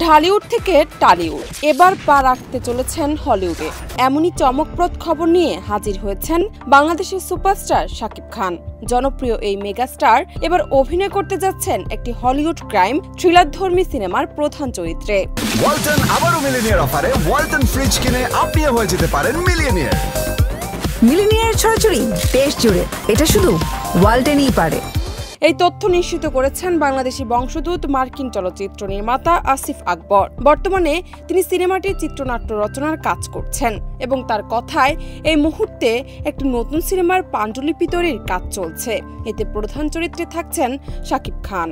ঢালিউড থেকে টালিউড, এবার পা রাখতে চলেছেন হলিউডে। এমনই চমকপ্রদ খবর নিয়ে হাজির হয়েছেন বাংলাদেশের সুপারস্টার শাকিব খান। জনপ্রিয় এই মেগাস্টার এবার অভিনয় করতে যাচ্ছেন একটি হলিউড ক্রাইম থ্রিলারধর্মী সিনেমার প্রধান চরিত্রে। ওয়ালটন আবারও মিলিনিয়ার অফারে ওয়ালটন ফ্রিজ কিনে আপনিও হয়ে যেতে পারেন মিলিয়নিয়ার। মিলিনিয়ার ছড়াছড়ি দেশ জুড়ে, এটা শুধু ওয়ালটনই পারে। এই তথ্য নিশ্চিত করেছেন বাংলাদেশি বংশোদ্ভূত মার্কিন চলচ্চিত্র নির্মাতা আসিফ আকবর। বর্তমানে তিনি সিনেমাটির চিত্রনাট্য রচনার কাজ করছেন এবং তার কথায় এই মুহূর্তে একটি নতুন সিনেমার পাণ্ডুলিপি তৈরির কাজ চলছে। এতে প্রধান চরিত্রে থাকছেন শাকিব খান।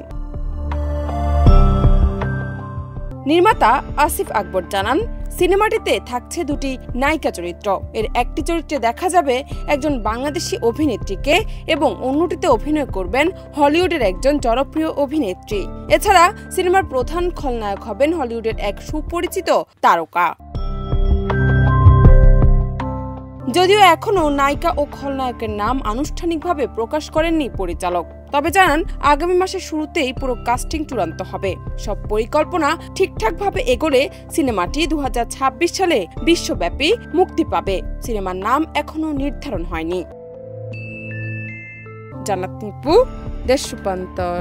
নির্মাতা আসিফ আকবর জানান, সিনেমাটিতে থাকছে দুটি নায়িকা চরিত্র। এর একটি চরিত্রে দেখা যাবে একজন বাংলাদেশি অভিনেত্রীকে এবং অন্যটিতে অভিনয় করবেন হলিউডের একজন জনপ্রিয় অভিনেত্রী। এছাড়া সিনেমার প্রধান খলনায়ক হবেন হলিউডের এক সুপরিচিত তারকা। যদিও এখনো নায়িকা ও খলনায়কের নাম আনুষ্ঠানিকভাবে প্রকাশ করেননি পরিচালক, তবে জানান আগামী মাসের শুরুতেই পুরো কাস্টিং চূড়ান্ত হবে। সব পরিকল্পনা ঠিকঠাকভাবে এগোলে সিনেমাটি 2026 সালে বিশ্বব্যাপী মুক্তি পাবে। সিনেমার নাম এখনো নির্ধারণ হয়নি। জান্নাত নিপু, দেশ রূপান্তর।